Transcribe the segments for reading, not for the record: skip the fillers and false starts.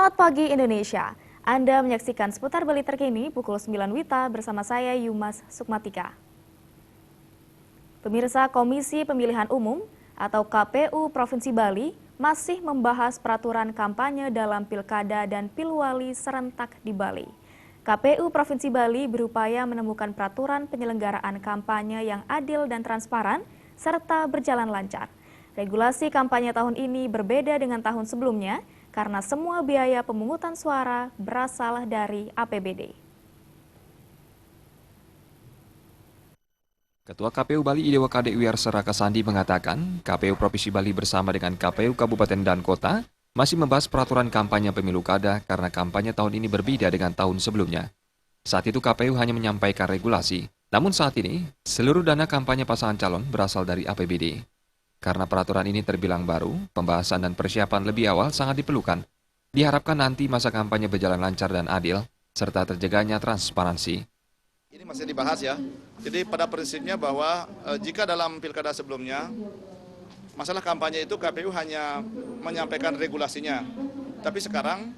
Selamat pagi Indonesia. Anda menyaksikan seputar Bali terkini pukul 9 WITA bersama saya Yumas Sukmatika. Pemirsa Komisi Pemilihan Umum atau KPU Provinsi Bali masih membahas peraturan kampanye dalam Pilkada dan Pilwali serentak di Bali. KPU Provinsi Bali berupaya menemukan peraturan penyelenggaraan kampanye yang adil dan transparan serta berjalan lancar. Regulasi kampanye tahun ini berbeda dengan tahun sebelumnya karena semua biaya pemungutan suara berasal dari APBD. Ketua KPU Bali Idewa Kadek Wiyarsa Rakasandi mengatakan, KPU Provinsi Bali bersama dengan KPU Kabupaten dan Kota masih membahas peraturan kampanye pemilu kada karena kampanye tahun ini berbeda dengan tahun sebelumnya. Saat itu KPU hanya menyampaikan regulasi, namun saat ini seluruh dana kampanye pasangan calon berasal dari APBD. Karena peraturan ini terbilang baru, pembahasan dan persiapan lebih awal sangat diperlukan. Diharapkan nanti masa kampanye berjalan lancar dan adil, serta terjaganya transparansi. Ini masih dibahas ya. Jadi pada prinsipnya bahwa jika dalam pilkada sebelumnya, masalah kampanye itu KPU hanya menyampaikan regulasinya. Tapi sekarang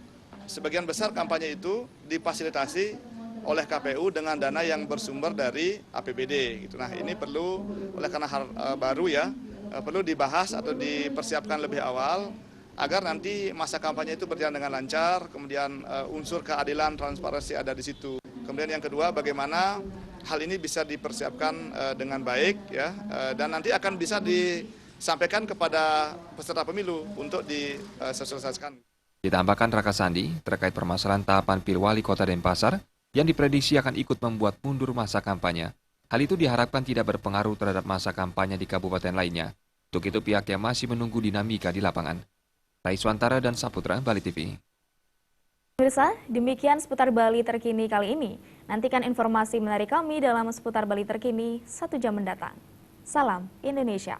sebagian besar kampanye itu difasilitasi oleh KPU dengan dana yang bersumber dari APBD. Nah ini perlu, oleh karena hal baru ya, perlu dibahas atau dipersiapkan lebih awal agar nanti masa kampanye itu berjalan dengan lancar, kemudian unsur keadilan, transparansi ada di situ. Kemudian yang kedua, bagaimana hal ini bisa dipersiapkan dengan baik ya, dan nanti akan bisa disampaikan kepada peserta pemilu untuk disosialisasikan. Ditambahkan Rakasandi terkait permasalahan tahapan Pilwali Kota Denpasar yang diprediksi akan ikut membuat mundur masa kampanye. Hal itu diharapkan tidak berpengaruh terhadap masa kampanye di kabupaten lainnya. Untuk itu pihaknya masih menunggu dinamika di lapangan. Raiswantara dan Saputra, Bali TV. Pemirsa, demikian seputar Bali terkini kali ini. Nantikan informasi menarik kami dalam seputar Bali terkini 1 jam mendatang. Salam Indonesia.